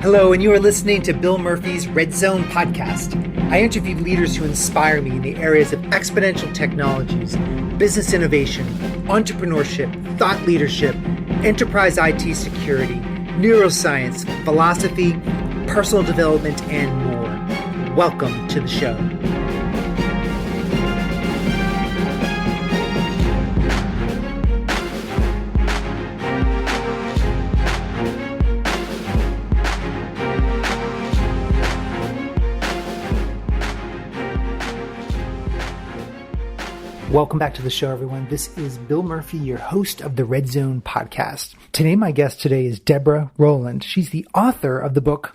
Hello, and you are listening to Bill Murphy's Red Zone podcast. I interview leaders who inspire me in the areas of exponential technologies, business innovation, entrepreneurship, thought leadership, enterprise IT security, neuroscience, philosophy, personal development, and more. Welcome to the show. Welcome back to the show, everyone. This is Bill Murphy, your host of the Red Zone podcast. Today, my guest today is Deborah Rowland. She's the author of the book,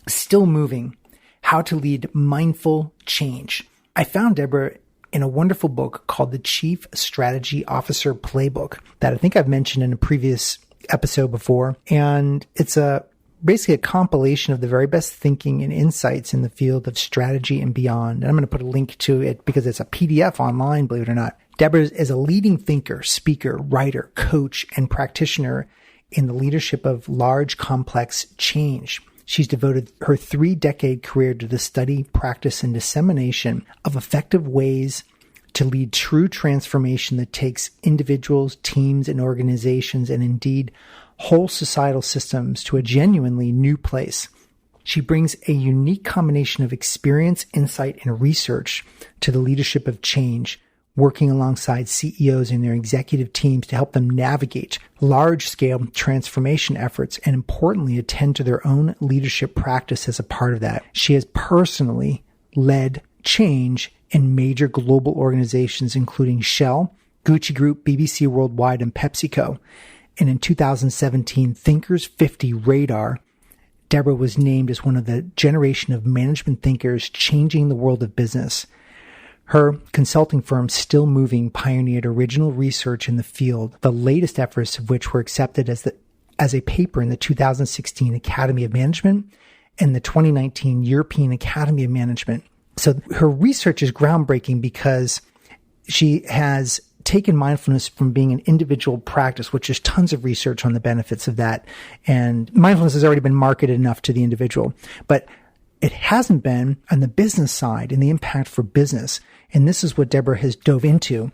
Still Moving, How to Lead Mindful Change. I found Deborah in a wonderful book called the Chief Strategy Officer Playbook that I think I've mentioned in a previous episode before. And it's basically a compilation of the very best thinking and insights in the field of strategy and beyond. And I'm going to put a link to it because it's a PDF online, believe it or not. Deborah is a leading thinker, speaker, writer, coach, and practitioner in the leadership of large, complex change. She's devoted her 3-decade career to the study, practice, and dissemination of effective ways to lead true transformation that takes individuals, teams, and organizations, and indeed whole societal systems to a genuinely new place. She brings a unique combination of experience, insight, and research to the leadership of change, working alongside CEOs and their executive teams to help them navigate large-scale transformation efforts and, importantly, attend to their own leadership practice as a part of that. She has personally led change in major global organizations, including Shell, Gucci Group, BBC Worldwide, and PepsiCo. And in 2017, Thinkers50 Radar, Deborah was named as one of the generation of management thinkers changing the world of business. Her consulting firm, Still Moving, pioneered original research in the field, the latest efforts of which were accepted as a paper in the 2016 Academy of Management and the 2019 European Academy of Management. So her research is groundbreaking because she has taken mindfulness from being an individual practice, which is tons of research on the benefits of that. And mindfulness has already been marketed enough to the individual, but it hasn't been on the business side and the impact for business. And this is what Deborah has dove into.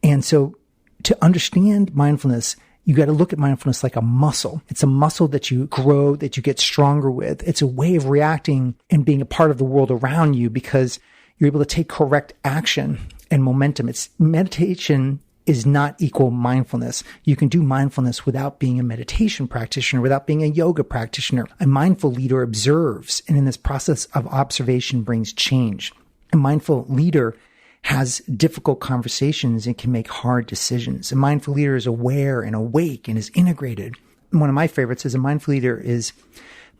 And so to understand mindfulness, you got to look at mindfulness like a muscle. It's a muscle that you grow, that you get stronger with. It's a way of reacting and being a part of the world around you because you're able to take correct action and momentum. Meditation is not equal mindfulness. You can do mindfulness without being a meditation practitioner, without being a yoga practitioner. A mindful leader observes, and in this process of observation brings change. A mindful leader has difficult conversations and can make hard decisions. A mindful leader is aware and awake and is integrated. And one of my favorites is a mindful leader is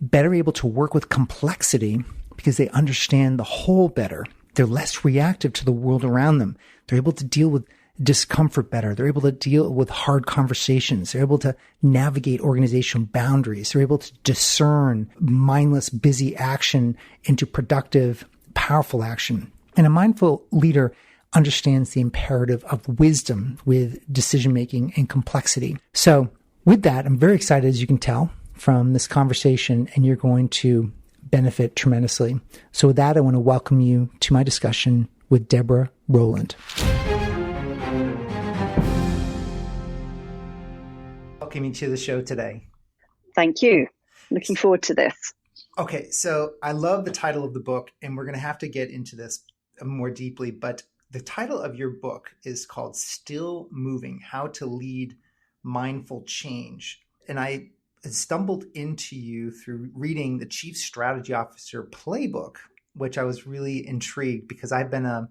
better able to work with complexity because they understand the whole better. They're less reactive to the world around them. They're able to deal with discomfort better. They're able to deal with hard conversations. They're able to navigate organizational boundaries. They're able to discern mindless, busy action into productive, powerful action. And a mindful leader understands the imperative of wisdom with decision-making and complexity. So with that, I'm very excited, as you can tell from this conversation, and you're going to benefit tremendously. So with that, I want to welcome you to my discussion with Deborah Rowland. Welcome you to the show today. Thank you. Looking forward to this. Okay, so I love the title of the book, and we're going to have to get into this more deeply, but the title of your book is called Still Moving, How to Lead Mindful Change. And I stumbled into you through reading the Chief Strategy Officer Playbook, which I was really intrigued because I've been a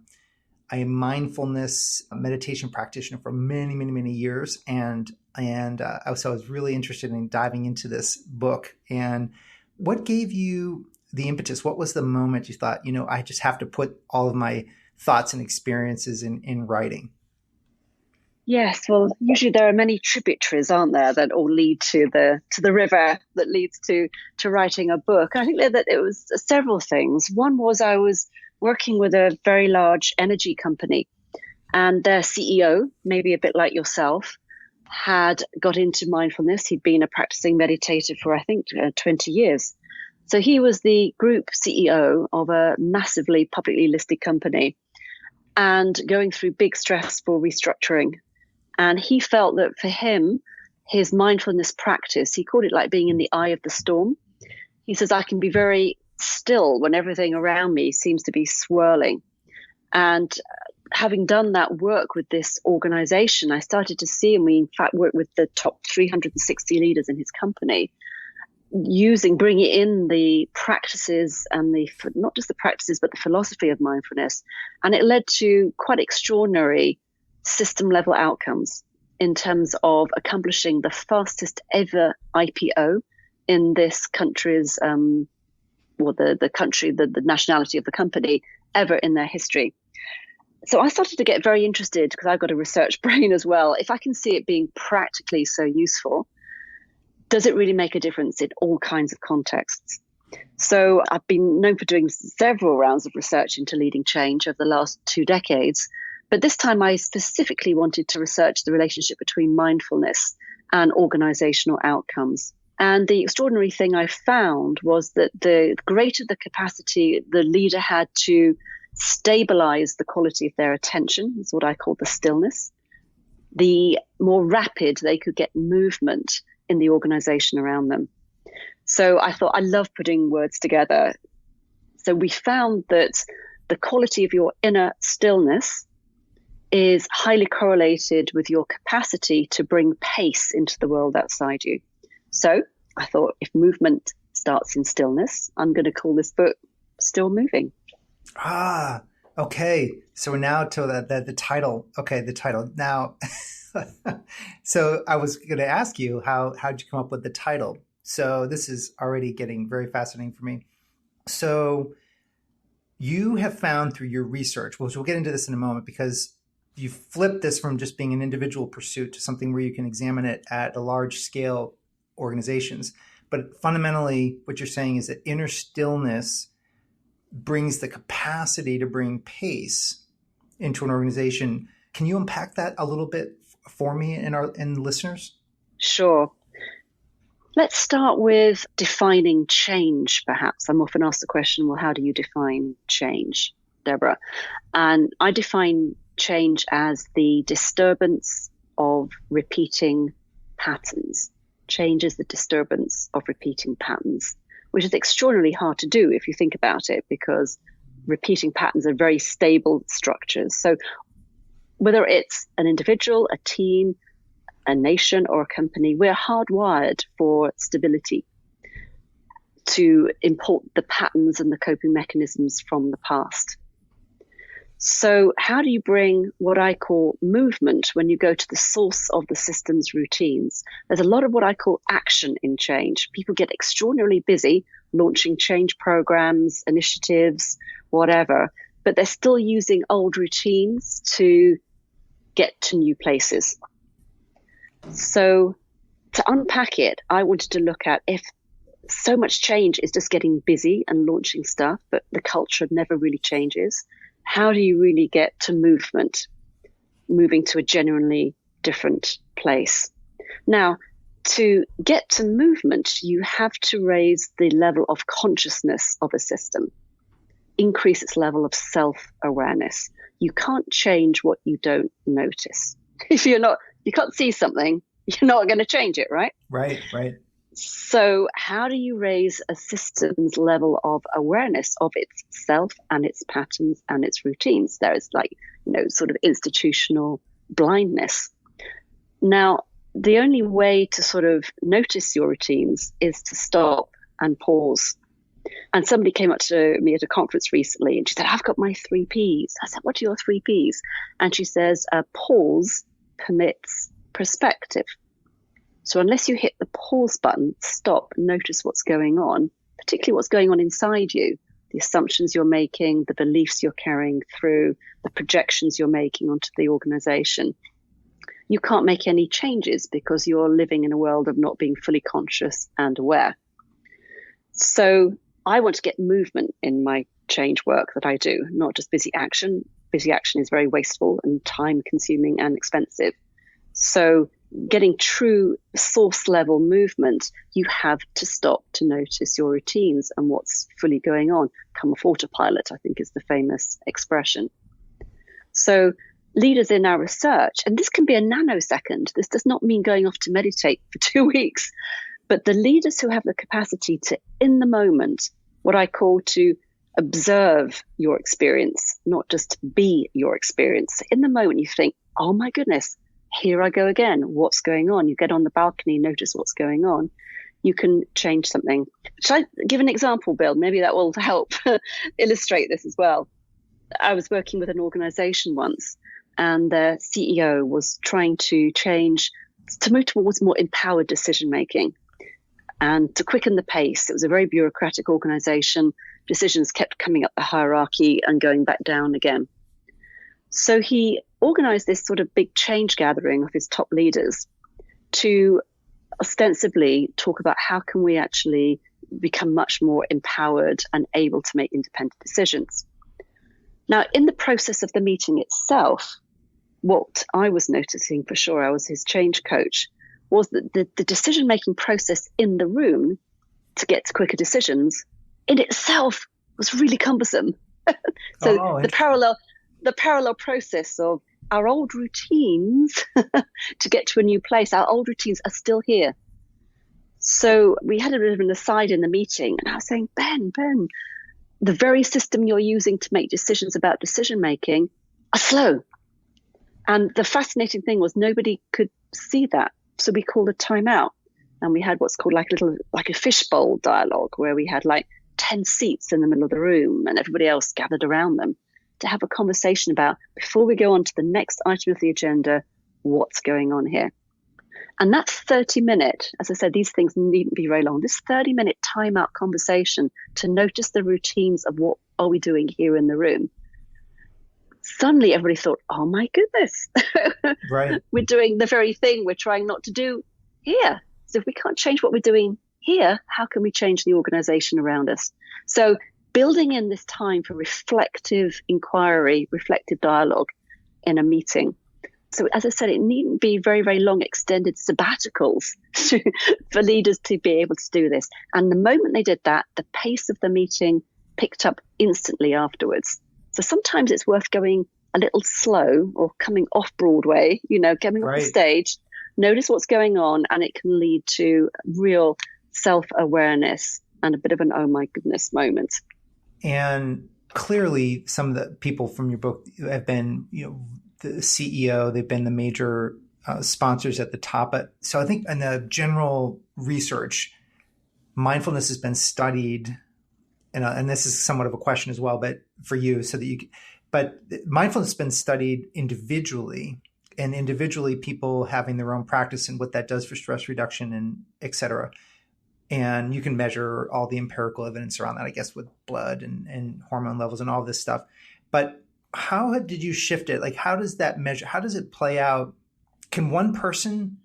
mindfulness meditation practitioner for many, many, many years. And I was really interested in diving into this book. And what gave you the impetus? What was the moment you thought, I just have to put all of my thoughts and experiences in writing? Yes, well, usually there are many tributaries, aren't there, that all lead to the river that leads to writing a book. And I think that it was several things. One was I was working with a very large energy company, and their CEO, maybe a bit like yourself, had got into mindfulness. He'd been a practicing meditator for, I think, 20 years. So he was the group CEO of a massively publicly listed company and going through big stressful restructuring. And he felt that for him, his mindfulness practice, he called it like being in the eye of the storm. He says, I can be very still when everything around me seems to be swirling. And having done that work with this organization, I started to see, and we in fact worked with the top 360 leaders in his company, bringing in the practices and not just the practices, but the philosophy of mindfulness. And it led to quite extraordinary system level outcomes in terms of accomplishing the fastest ever IPO in this country's, the nationality of the company ever in their history. So I started to get very interested because I've got a research brain as well. If I can see it being practically so useful, does it really make a difference in all kinds of contexts? So I've been known for doing several rounds of research into leading change over the last 2 decades. But this time I specifically wanted to research the relationship between mindfulness and organizational outcomes. And the extraordinary thing I found was that the greater the capacity the leader had to stabilize the quality of their attention, is what I call the stillness, the more rapid they could get movement in the organization around them. So I thought, I love putting words together. So we found that the quality of your inner stillness is highly correlated with your capacity to bring pace into the world outside you. So I thought, if movement starts in stillness, I'm going to call this book Still Moving. Ah, okay. So now to the title. Okay, the title. Now, so I was going to ask you, how'd you come up with the title? So this is already getting very fascinating for me. So you have found through your research, which we'll get into this in a moment, because you flipped this from just being an individual pursuit to something where you can examine it at a large scale organizations. But fundamentally, what you're saying is that inner stillness brings the capacity to bring pace into an organization. Can you unpack that a little bit for me and listeners? Sure. Let's start with defining change, perhaps. I'm often asked the question, well, how do you define change, Deborah? And I define change as the disturbance of repeating patterns. Change is the disturbance of repeating patterns, which is extraordinarily hard to do if you think about it, because repeating patterns are very stable structures. So whether it's an individual, a team, a nation, or a company, we're hardwired for stability, to import the patterns and the coping mechanisms from the past. So how do you bring what I call movement when you go to the source of the system's routines? There's a lot of what I call action in change. People get extraordinarily busy launching change programs, initiatives, whatever, but they're still using old routines to get to new places. So to unpack it, I wanted to look at, if so much change is just getting busy and launching stuff, but the culture never really changes, how do you really get to movement, moving to a genuinely different place? Now, to get to movement, you have to raise the level of consciousness of a system, increase its level of self-awareness. You can't change what you don't notice. If you can't see something, you're not going to change it, right? Right. So how do you raise a system's level of awareness of itself and its patterns and its routines? There is sort of institutional blindness. Now, the only way to sort of notice your routines is to stop and pause. And somebody came up to me at a conference recently and she said, I've got my 3 Ps. I said, what are your 3 Ps? And she says, pause permits perspective. So unless you hit the pause button, stop, notice what's going on, particularly what's going on inside you, the assumptions you're making, the beliefs you're carrying through, the projections you're making onto the organization, you can't make any changes because you're living in a world of not being fully conscious and aware. So I want to get movement in my change work that I do, not just busy action. Busy action is very wasteful and time consuming and expensive. So getting true source level movement, you have to stop to notice your routines and what's fully going on. Come off autopilot, I think, is the famous expression. So leaders in our research, and this can be a nanosecond, this does not mean going off to meditate for 2 weeks, but the leaders who have the capacity to, in the moment, what I call to observe your experience, not just be your experience. In the moment, you think, oh my goodness, here I go again. What's going on? You get on the balcony, notice what's going on. You can change something. Shall I give an example, Bill? Maybe that will help illustrate this as well. I was working with an organization once, and the CEO was trying to move towards more empowered decision making and to quicken the pace. It was a very bureaucratic organization. Decisions kept coming up the hierarchy and going back down again. So he organized this sort of big change gathering of his top leaders to ostensibly talk about how can we actually become much more empowered and able to make independent decisions. Now, in the process of the meeting itself, what I was noticing for sure, I was his change coach, was that the decision-making process in the room to get to quicker decisions in itself was really cumbersome. So the parallel process of our old routines to get to a new place, our old routines are still here. So we had a bit of an aside in the meeting, and I was saying, Ben, the very system you're using to make decisions about decision making are slow. And the fascinating thing was nobody could see that. So we called a timeout, and we had what's called like a fishbowl dialogue, where we had like 10 seats in the middle of the room and everybody else gathered around them to have a conversation about, before we go on to the next item of the agenda, what's going on here. And that 30-minute, as I said, these things needn't be very long, this 30-minute timeout conversation to notice the routines of what are we doing here in the room. Suddenly everybody thought, oh my goodness, right. We're doing the very thing we're trying not to do here. So if we can't change what we're doing here, how can we change the organization around us? So building in this time for reflective inquiry, reflective dialogue in a meeting. So as I said, it needn't be very, very long extended sabbaticals for leaders to be able to do this. And the moment they did that, the pace of the meeting picked up instantly afterwards. So sometimes it's worth going a little slow or coming off Broadway, getting off the stage, notice what's going on, and it can lead to real self-awareness and a bit of an oh my goodness moment. And clearly some of the people from your book have been, the CEO, they've been the major sponsors at the top. But so I think in the general research, mindfulness has been studied, and this is somewhat of a question as well, but for you, but mindfulness has been studied individually, and individually people having their own practice and what that does for stress reduction and et cetera. And you can measure all the empirical evidence around that, I guess, with blood and hormone levels and all this stuff. But how did you shift it? Like, how does that measure? How does it play out? Can one person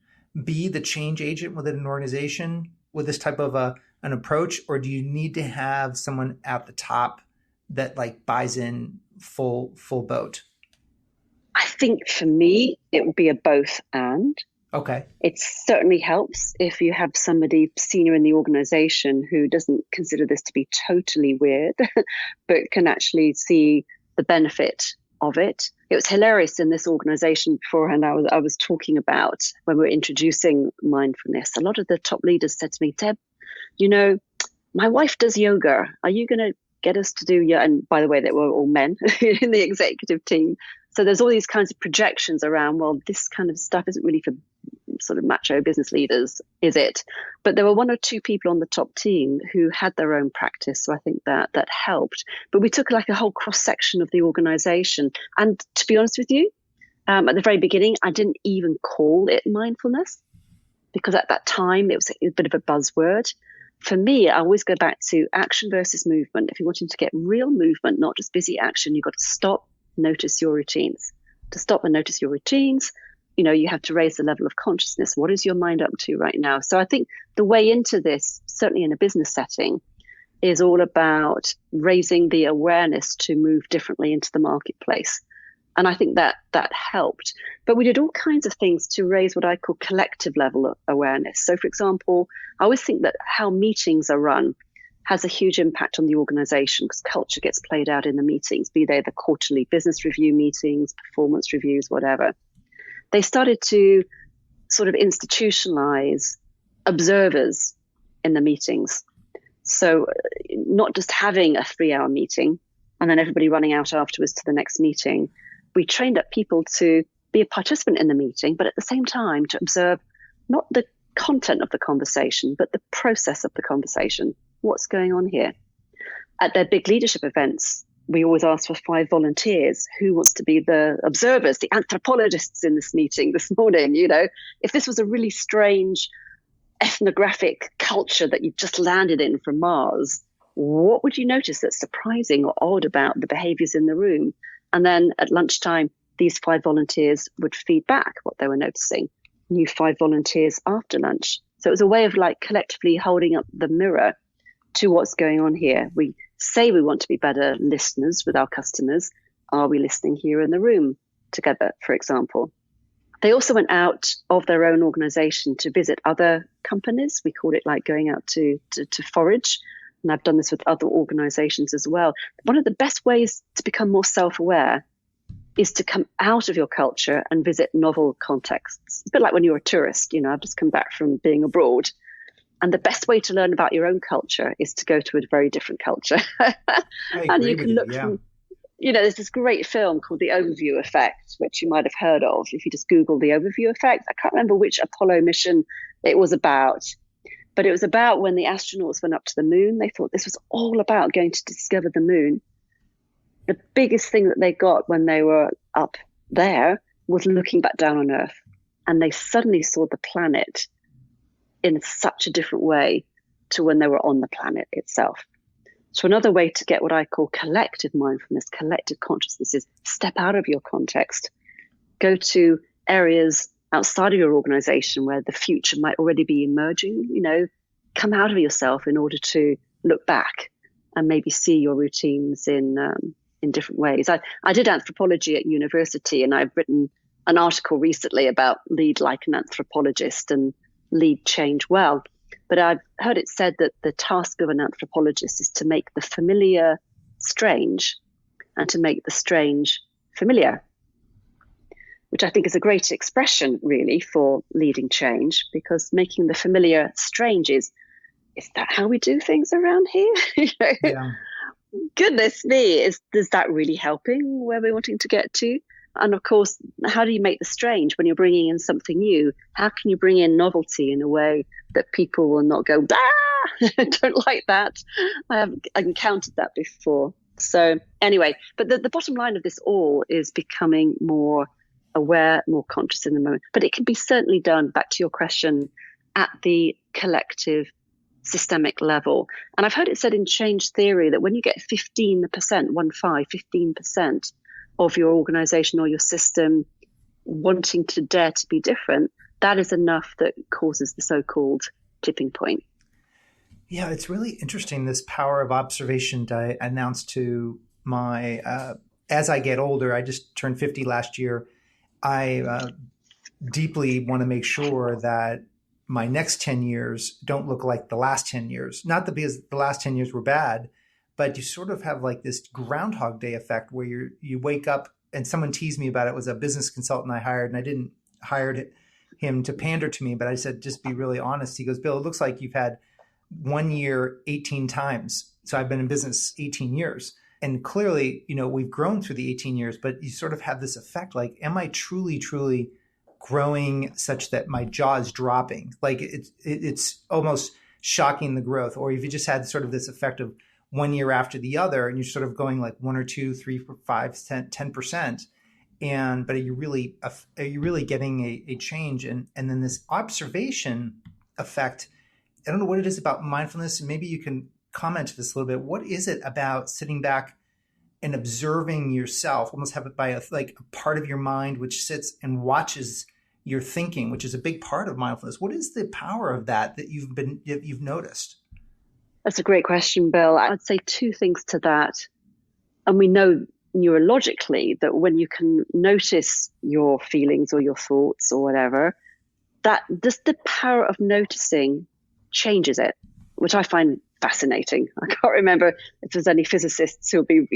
be the change agent within an organization with this type of an approach? Or do you need to have someone at the top that like buys in full boat? I think for me, it would be a both and. Okay. It certainly helps if you have somebody senior in the organization who doesn't consider this to be totally weird, but can actually see the benefit of it. It was hilarious in this organization beforehand. I was talking about when we were introducing mindfulness. A lot of the top leaders said to me, Deb, my wife does yoga. Are you going to get us to do yoga? And by the way, they were all men in the executive team. So there's all these kinds of projections around, well, this kind of stuff isn't really for sort of macho business leaders, is it? But there were one or two people on the top team who had their own practice. So I think that helped. But we took like a whole cross section of the organization. And to be honest with you, at the very beginning, I didn't even call it mindfulness because at that time it was a bit of a buzzword. For me, I always go back to action versus movement. If you're wanting to get real movement, not just busy action, you've got to stop, notice your routines. To stop and notice your routines, you have to raise the level of consciousness. What is your mind up to right now? So I think the way into this, certainly in a business setting, is all about raising the awareness to move differently into the marketplace. And I think that helped. But we did all kinds of things to raise what I call collective level awareness. So, for example, I always think that how meetings are run has a huge impact on the organization, because culture gets played out in the meetings, be they the quarterly business review meetings, performance reviews, whatever. They started to sort of institutionalize observers in the meetings. So not just having a 3-hour meeting and then everybody running out afterwards to the next meeting. We trained up people to be a participant in the meeting, but at the same time to observe not the content of the conversation, but the process of the conversation. What's going on here? At their big leadership events, we always ask for 5 volunteers. Who wants to be the observers, the anthropologists in this meeting this morning? You know, if this was a really strange ethnographic culture that you've just landed in from Mars, what would you notice that's surprising or odd about the behaviors in the room? And then at lunchtime, these 5 volunteers would feed back what they were noticing. New 5 volunteers after lunch. So it was a way of like collectively holding up the mirror to what's going on here. We say we want to be better listeners with our customers. Are we listening here in the room together, for example? They also went out of their own organization to visit other companies. We call it like going out to forage. And I've done this with other organizations as well. One of the best ways to become more self-aware is to come out of your culture and visit novel contexts. A bit like when you're a tourist. You know, I've just come back from being abroad. And the best way to learn about your own culture is to go to a very different culture. And you can look from, you know, there's this great film called The Overview Effect, which you might have heard of if you just Google The Overview Effect. I can't remember which Apollo mission it was about, but it was about when the astronauts went up to the moon. They thought this was all about going to discover the moon. The biggest thing that they got when they were up there was looking back down on Earth. And they suddenly saw the planet in such a different way to when they were on the planet itself. So another way to get what I call collective mindfulness, collective consciousness, is step out of your context, go to areas outside of your organization where the future might already be emerging. You know, come out of yourself in order to look back and maybe see your routines in different ways. I did anthropology at university, and I've written an article recently about lead like an anthropologist and lead change well. But I've heard it said that the task of an anthropologist is to make the familiar strange and to make the strange familiar, which I think is a great expression really for leading change, because making the familiar strange is that how we do things around here? You know? Yeah. Goodness me, is that really helping where we're wanting to get to? And of course, how do you make the strange when you're bringing in something new? How can you bring in novelty in a way that people will not go, bah, I don't like that. I've encountered that before. So anyway, but the bottom line of this all is becoming more aware, more conscious in the moment. But it can be certainly done, back to your question, at the collective systemic level. And I've heard it said in change theory that when you get 15% of your organization or your system wanting to dare to be different, that is enough that causes the so-called tipping point. Yeah, it's really interesting, this power of observation. I announced to my, as I get older, I just turned 50 last year. I deeply want to make sure that my next 10 years don't look like the last 10 years. Not that because the last 10 years were bad, but you sort of have like this Groundhog Day effect where you wake up, and someone teased me about it. It was a business consultant I hired, and I didn't hire him to pander to me, but I said, just be really honest. He goes, Bill, it looks like you've had 1 year 18 times. So I've been in business 18 years. And clearly, you know, we've grown through the 18 years, but you sort of have this effect like, am I truly, truly growing such that my jaw is dropping? Like it's almost shocking, the growth. Or if you just had sort of this effect of 1 year after the other, and you're sort of going like 1 or 2, 3, 4, 5, 10%. But are you really getting a change? And then this observation effect, I don't know what it is about mindfulness. Maybe you can comment to this a little bit. What is it about sitting back and observing yourself, almost have it by a part of your mind which sits and watches your thinking, which is a big part of mindfulness? What is the power of that you've noticed? That's a great question, Bill. I'd say 2 things to that. And we know neurologically that when you can notice your feelings or your thoughts or whatever, that just the power of noticing changes it, which I find fascinating. I can't remember if there's any physicists who'll be,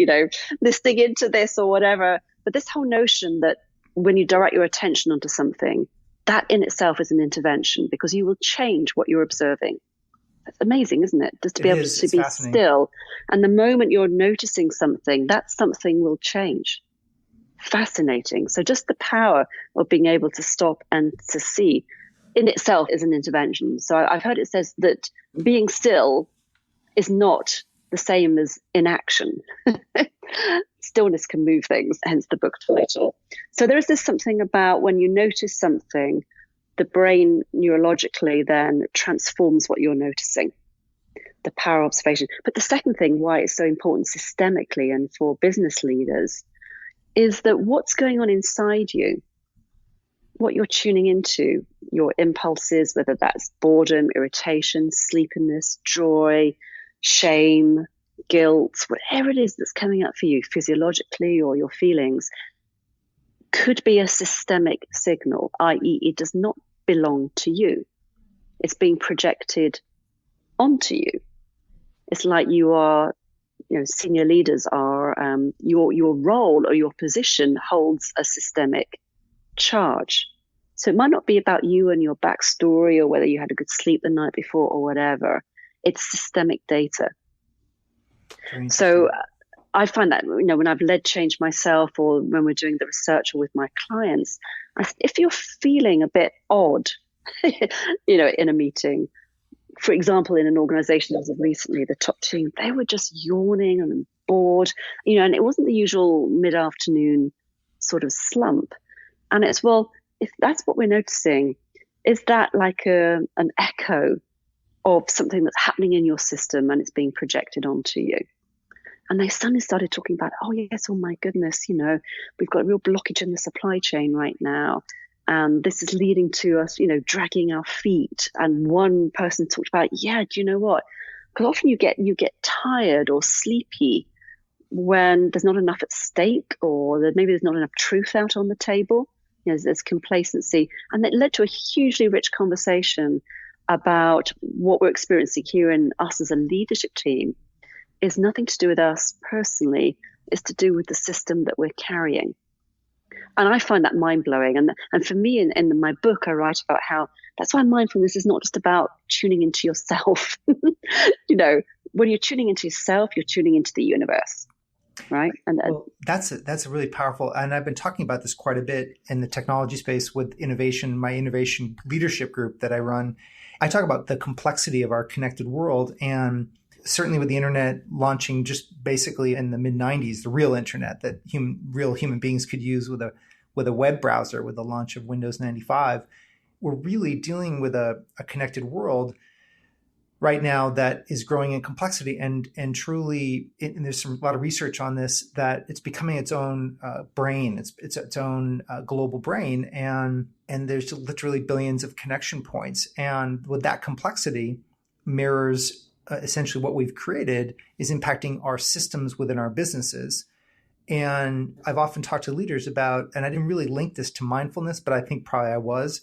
listening into this or whatever, but this whole notion that when you direct your attention onto something, that in itself is an intervention because you will change what you're observing. That's amazing, isn't it? Just to be able to be still. And the moment you're noticing something, that something will change. Fascinating. So just the power of being able to stop and to see in itself is an intervention. So I've heard it says that being still is not the same as inaction. Stillness can move things, hence the book title. So there is this something about when you notice something, the brain neurologically then transforms what you're noticing, the power of observation. But the second thing, why it's so important systemically and for business leaders, is that what's going on inside you, what you're tuning into, your impulses, whether that's boredom, irritation, sleepiness, joy, shame, guilt, whatever it is that's coming up for you physiologically or your feelings, could be a systemic signal, i.e. it does not belong to you. It's being projected onto you. It's like you are, senior leaders are, your role or your position holds a systemic charge. So it might not be about you and your backstory or whether you had a good sleep the night before or whatever. It's systemic data. So I find that, when I've led change myself or when we're doing the research or with my clients, if you're feeling a bit odd, in a meeting, for example, in an organization as of recently, the top team, they were just yawning and bored, and it wasn't the usual mid-afternoon sort of slump. And it's, well, if that's what we're noticing, is that like an echo of something that's happening in your system and it's being projected onto you? And they suddenly started talking about, oh yes, oh my goodness, we've got a real blockage in the supply chain right now. And this is leading to us, dragging our feet. And one person talked about, do you know what? Because often you get tired or sleepy when there's not enough at stake or maybe there's not enough truth out on the table. There's complacency. And it led to a hugely rich conversation about what we're experiencing here in us as a leadership team is nothing to do with us personally. It's to do with the system that we're carrying. And I find that mind-blowing. And for me, in my book, I write about how that's why mindfulness is not just about tuning into yourself. When you're tuning into yourself, you're tuning into the universe, right? And well, that's a really powerful. And I've been talking about this quite a bit in the technology space with innovation, my innovation leadership group that I run. I talk about the complexity of our connected world, and certainly with the internet launching just basically in the mid-90s, the real internet that real human beings could use with a web browser, with the launch of Windows 95, we're really dealing with a connected world right now that is growing in complexity and truly, and there's a lot of research on this, that it's becoming its own brain. It's its own global brain, and there's literally billions of connection points. And with that complexity mirrors essentially what we've created is impacting our systems within our businesses. And I've often talked to leaders about, and I didn't really link this to mindfulness, but I think probably I was,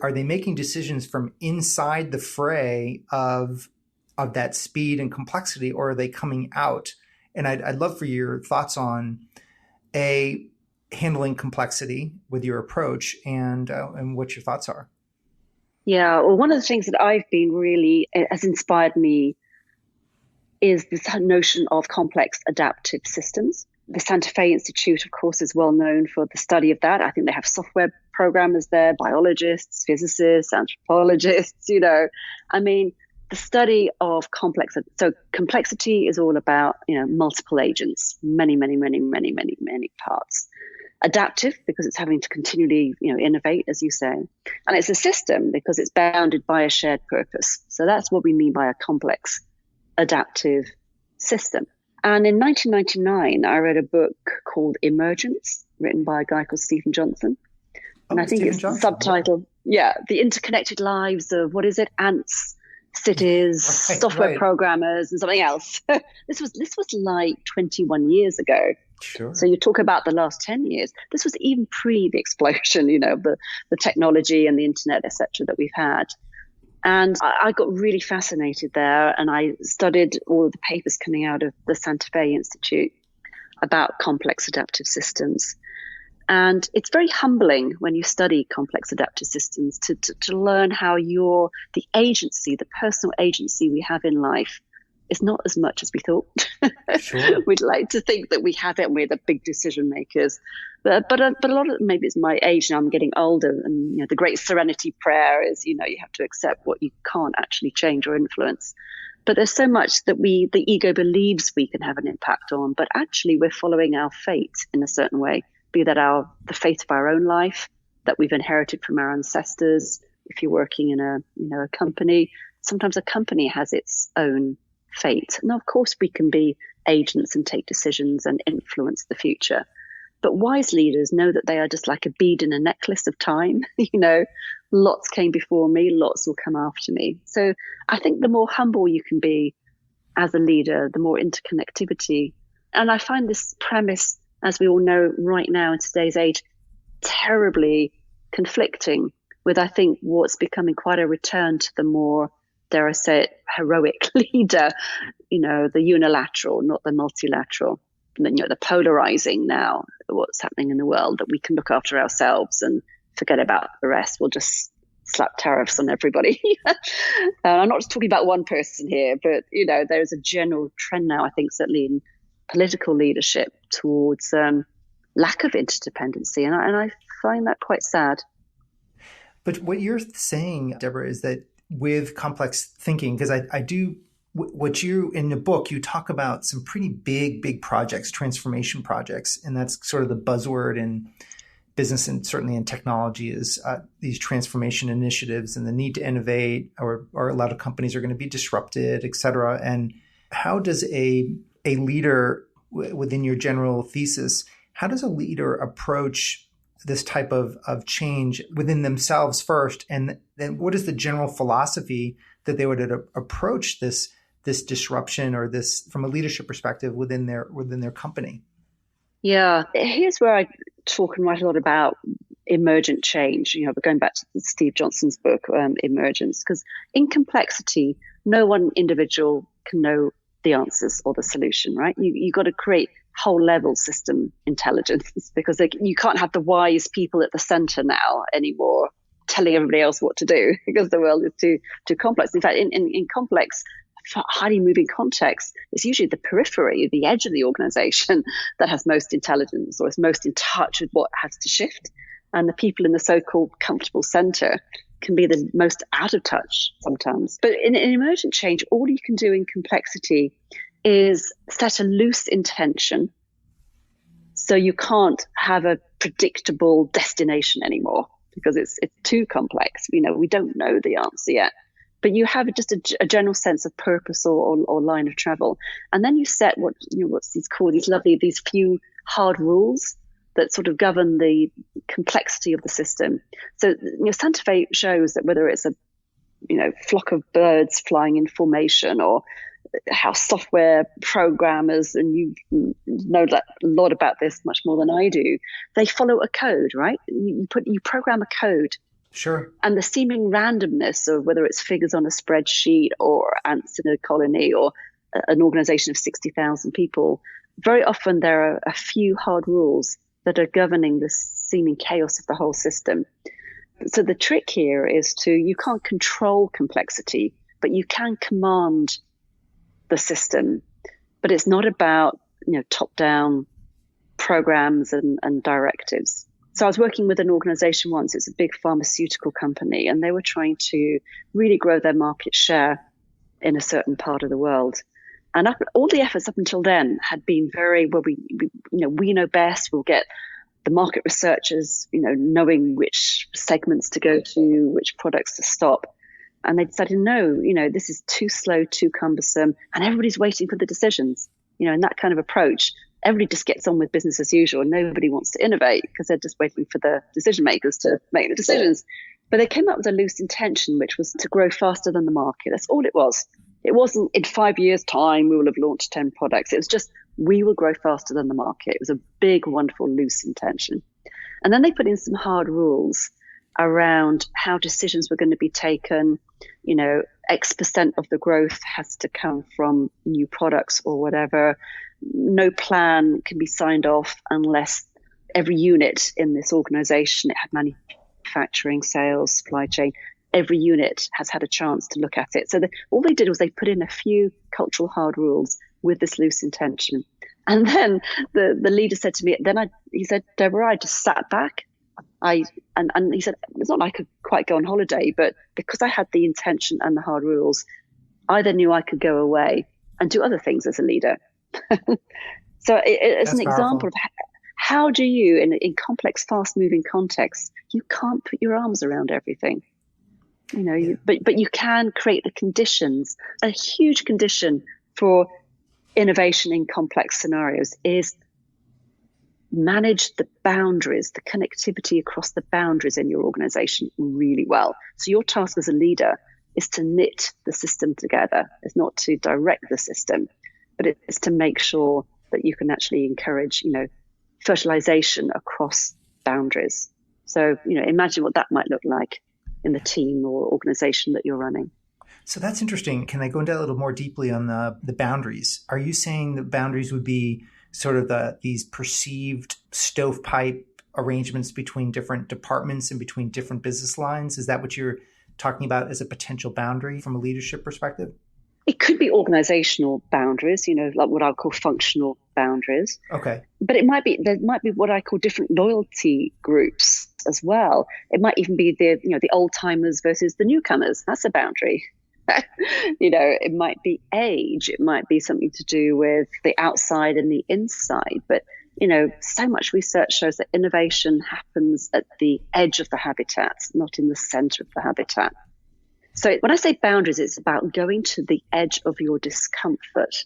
are they making decisions from inside the fray of that speed and complexity, or are they coming out? And I'd love for your thoughts on handling complexity with your approach and what your thoughts are. Yeah, well, one of the things that I've been really has inspired me is this notion of complex adaptive systems. The Santa Fe Institute, of course, is well known for the study of that. I think they have software programmers there, biologists, physicists, anthropologists, the study of complexity is all about, multiple agents, many, many, many, many, many, many parts. Adaptive, because it's having to continually, innovate, as you say. And it's a system because it's bounded by a shared purpose. So that's what we mean by a complex adaptive system. And in 1999, I read a book called Emergent, written by a guy called Stephen Johnson. And I think it's subtitled, The Interconnected Lives of, Ants, Cities, Software Programmers, and something else. This was like 21 years ago. Sure. So you talk about the last 10 years, this was even pre the explosion, the technology and the internet, et cetera, that we've had. And I got really fascinated there, and I studied all of the papers coming out of the Santa Fe Institute about complex adaptive systems. And it's very humbling when you study complex adaptive systems to learn how the agency, the personal agency we have in life is not as much as we thought. Sure. We'd like to think that we have it and we're the big decision makers. But a lot of maybe it's my age now, I'm getting older, and the great serenity prayer is, you have to accept what you can't actually change or influence. But there's so much that the ego believes we can have an impact on, but actually we're following our fate in a certain way, be that the fate of our own life that we've inherited from our ancestors. If you're working in a company, sometimes a company has its own fate. Now, of course, we can be agents and take decisions and influence the future. But wise leaders know that they are just like a bead in a necklace of time. Lots came before me, lots will come after me. So I think the more humble you can be as a leader, the more interconnectivity. And I find this premise, as we all know right now in today's age, terribly conflicting with, I think, what's becoming quite a return to the more, dare I say it, heroic leader, the unilateral, not the multilateral. And then, the polarizing now, what's happening in the world, that we can look after ourselves and forget about the rest. We'll just slap tariffs on everybody. I'm not just talking about one person here, but, there's a general trend now, I think, certainly in political leadership towards lack of interdependency. And I find that quite sad. But what you're saying, Deborah, is that with complex thinking, because I do, what you, in the book, you talk about some pretty big projects, transformation projects. And that's sort of the buzzword in business and certainly in technology is these transformation initiatives and the need to innovate, or a lot of companies are going to be disrupted, et cetera. And how does a leader within your general thesis, how does a leader approach this type of change within themselves first? And then what is the general philosophy that they would approach this disruption or this from a leadership perspective within their company? Yeah, here's where I talk and write a lot about emergent change, but going back to Steve Johnson's book, Emergence, because in complexity, no one individual can know the answers or the solution, right? You got to create whole level system intelligence, because you can't have the wise people at the center now anymore telling everybody else what to do, because the world is too complex. In fact, in complex, highly moving context, it's usually the periphery, the edge of the organization that has most intelligence or is most in touch with what has to shift. And the people in the so-called comfortable center can be the most out of touch sometimes. But in emergent change, all you can do in complexity is set a loose intention. So you can't have a predictable destination anymore because it's too complex. We don't know the answer yet. But you have just a general sense of purpose or line of travel. And then you set what's these few hard rules that sort of govern the complexity of the system. So, Santa Fe shows that whether it's a, flock of birds flying in formation, or how software programmers, and you know that a lot about this much more than I do, they follow a code, right? You program a code. Sure. And the seeming randomness of whether it's figures on a spreadsheet or ants in a colony or an organization of 60,000 people, very often there are a few hard rules that are governing the seeming chaos of the whole system. So the trick here is you can't control complexity, but you can command the system. But it's not about, top-down programs and directives. So I was working with an organization once, it's a big pharmaceutical company, and they were trying to really grow their market share in a certain part of the world. And all the efforts up until then had been very, well, we know best, we'll get the market researchers, knowing which segments to go to, which products to stop. And they decided, no, this is too slow, too cumbersome, and everybody's waiting for the decisions. In that kind of approach, everybody just gets on with business as usual. Nobody wants to innovate because they're just waiting for the decision makers to make the decisions. But they came up with a loose intention, which was to grow faster than the market. That's all it was. It wasn't in 5 years' time we will have launched 10 products. It was just we will grow faster than the market. It was a big, wonderful, loose intention. And then they put in some hard rules around how decisions were going to be taken. X% of the growth has to come from new products or whatever. No plan can be signed off unless every unit in this organization, it had manufacturing, sales, supply chain, every unit has had a chance to look at it. So all they did was they put in a few cultural hard rules with this loose intention. And then the leader said to me, he said, Deborah, I just sat back. And he said, it's not like I could quite go on holiday, but because I had the intention and the hard rules, I then knew I could go away and do other things as a leader. So it's an example of how do you, in complex, fast-moving contexts, you can't put your arms around everything. But you can create the conditions. A huge condition for innovation in complex scenarios is manage the boundaries, the connectivity across the boundaries in your organization really well. So your task as a leader is to knit the system together. It's not to direct the system, but it's to make sure that you can actually encourage, fertilization across boundaries. So, imagine what that might look like in the team or organization that you're running. So that's interesting. Can I go into a little more deeply on the boundaries? Are you saying the boundaries would be sort of these perceived stovepipe arrangements between different departments and between different business lines? Is that what you're talking about as a potential boundary from a leadership perspective? It could be organizational boundaries, like what I'll call functional boundaries. Okay. But there might be what I call different loyalty groups as well. It might even be the old timers versus the newcomers. That's a boundary. It might be age. It might be something to do with the outside and the inside. But, so much research shows that innovation happens at the edge of the habitat, not in the center of the habitat. So when I say boundaries, it's about going to the edge of your discomfort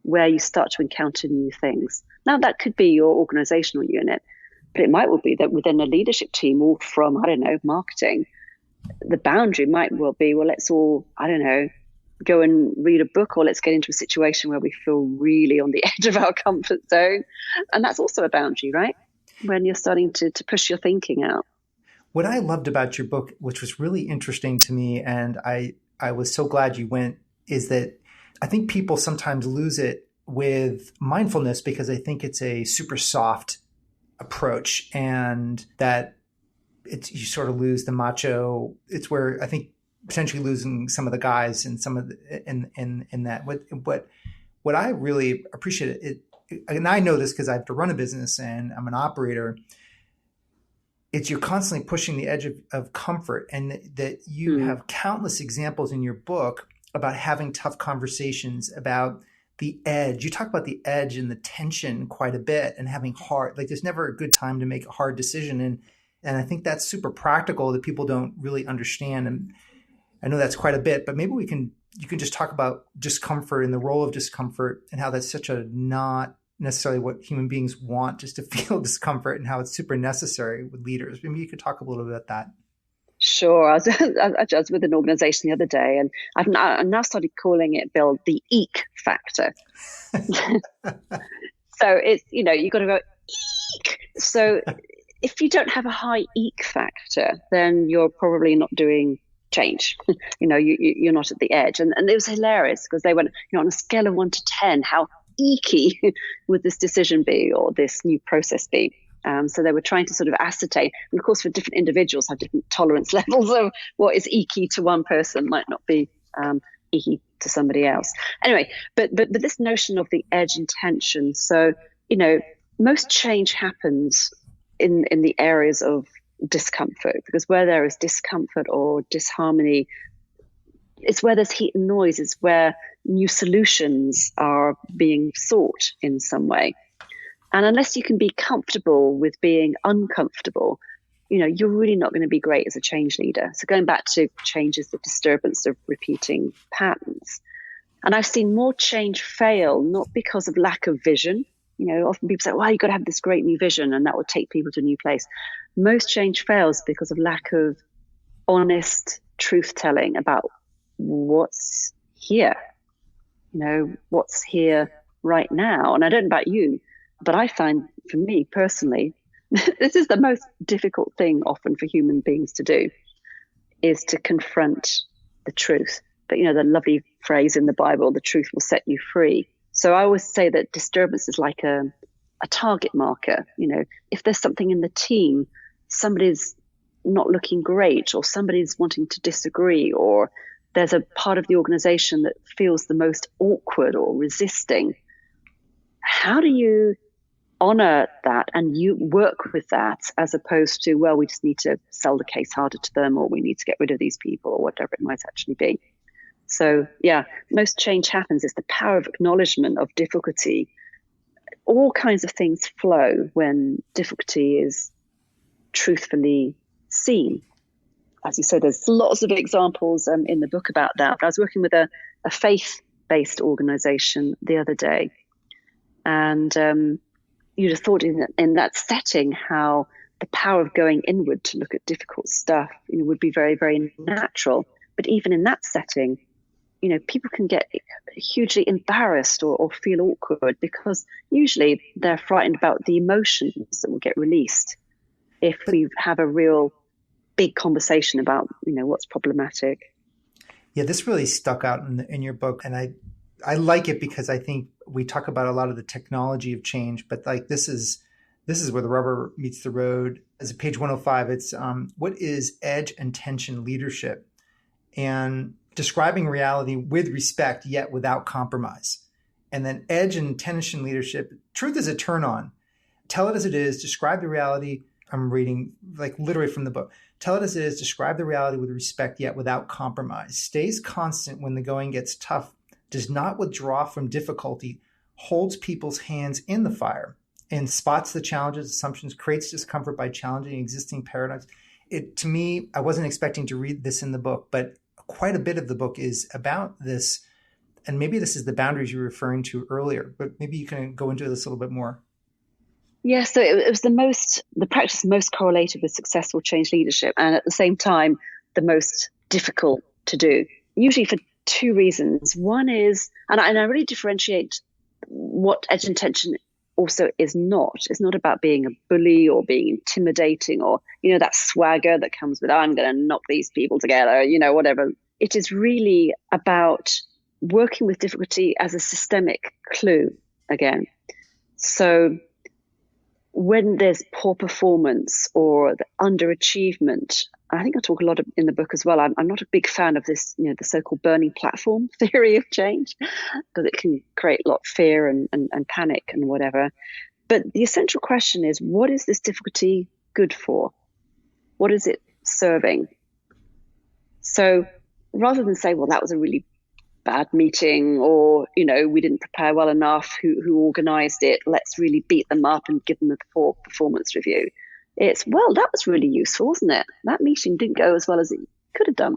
where you start to encounter new things. Now, that could be your organizational unit, but it might well be that within a leadership team or from, marketing, the boundary might well be, well, let's all, go and read a book, or let's get into a situation where we feel really on the edge of our comfort zone. And that's also a boundary, right? When you're starting to push your thinking out. What I loved about your book, which was really interesting to me, and I was so glad you went, is that I think people sometimes lose it with mindfulness because I think it's a super soft approach, and that you sort of lose the macho. It's where I think potentially losing some of the guys and some of the, in that. What I really appreciate it, and I know this because I have to run a business and I'm an operator. It's you're constantly pushing the edge of comfort, and that you have countless examples in your book about having tough conversations about the edge. You talk about the edge and the tension quite a bit, and having hard, there's never a good time to make a hard decision. And I think that's super practical that people don't really understand. And I know that's quite a bit, but maybe you can just talk about discomfort and the role of discomfort and how that's such a not necessarily what human beings want, just to feel discomfort, and how it's super necessary with leaders. Maybe you could talk a little bit about that. Sure. I was with an organization the other day, and I've now started calling it, Bill, the eek factor. So it's, you got to go eek. So if you don't have a high eek factor, then you're probably not doing change. You're not at the edge. And it was hilarious because they went, on a scale of 1 to 10, how eeky would this decision be, or this new process be? So they were trying to sort of ascertain. And of course, for different individuals have different tolerance levels of what is eeky to one person might not be eeky to somebody else. Anyway, but this notion of the edge and tension. So, most change happens in the areas of discomfort, because where there is discomfort or disharmony, it's where there's heat and noise. It's where new solutions are being sought in some way. And unless you can be comfortable with being uncomfortable, you're really not going to be great as a change leader. So going back to change is the disturbance of repeating patterns. And I've seen more change fail, not because of lack of vision. Often people say, well, you've got to have this great new vision and that will take people to a new place. Most change fails because of lack of honest truth telling about what's here. what's here right now. And I don't know about you, but I find, for me personally, this is the most difficult thing often for human beings to do, is to confront the truth. But, the lovely phrase in the Bible, the truth will set you free. So I always say that disturbance is like a target marker. If there's something in the team, somebody's not looking great, or somebody's wanting to disagree, or there's a part of the organization that feels the most awkward or resisting, how do you honor that and you work with that, as opposed to, well, we just need to sell the case harder to them, or we need to get rid of these people, or whatever it might actually be. So yeah, most change happens. It's the power of acknowledgement of difficulty. All kinds of things flow when difficulty is truthfully seen. As you said, there's lots of examples in the book about that. But I was working with a faith-based organization the other day, and you'd have thought in that setting how the power of going inward to look at difficult stuff, would be very, very natural. But even in that setting, people can get hugely embarrassed or feel awkward, because usually they're frightened about the emotions that will get released if we have a real big conversation about, what's problematic. Yeah, this really stuck out in your book. And I like it because I think we talk about a lot of the technology of change, but like this is where the rubber meets the road. As page 105, it's what is edge and tension leadership, and describing reality with respect yet without compromise. And then edge and tension leadership, truth is a turn on. Tell it as it is, describe the reality. I'm reading like literally from the book. Tell it as it is, describe the reality with respect yet without compromise. Stays constant when the going gets tough, does not withdraw from difficulty, holds people's hands in the fire, and spots the challenges, assumptions, creates discomfort by challenging existing paradigms. To me, I wasn't expecting to read this in the book, but quite a bit of the book is about this. And maybe this is the boundaries you were referring to earlier, but maybe you can go into this a little bit more. Yeah, so it was the practice most correlated with successful change leadership, and at the same time, the most difficult to do, usually for two reasons. One is, and I really differentiate what edge and tension also is not. It's not about being a bully or being intimidating or, that swagger that comes with, I'm going to knock these people together, whatever. It is really about working with difficulty as a systemic clue again. So when there's poor performance or the underachievement, I think I talk a lot in the book as well. I'm not a big fan of this, the so-called burning platform theory of change, because it can create a lot of fear and panic and whatever. But the essential question is, what is this difficulty good for? What is it serving? So rather than say, well, that was a really bad meeting, or, we didn't prepare well enough, who organized it, let's really beat them up and give them a poor performance review. It's, well, that was really useful, wasn't it? That meeting didn't go as well as it could have done.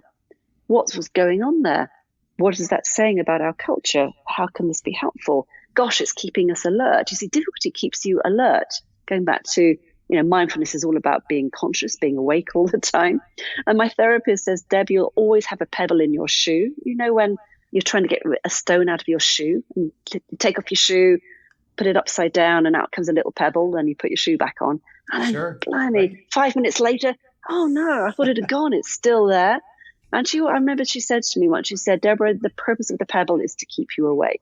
What was going on there? What is that saying about our culture? How can this be helpful? Gosh, it's keeping us alert. You see, difficulty keeps you alert. Going back to, mindfulness is all about being conscious, being awake all the time. And my therapist says, Deb, you'll always have a pebble in your shoe. When you're trying to get a stone out of your shoe, and you take off your shoe, put it upside down, and out comes a little pebble, and you put your shoe back on. And sure. Blimey, right. 5 minutes later, oh no, I thought it had gone. It's still there. And I remember she said to me once, she said, Deborah, the purpose of the pebble is to keep you awake.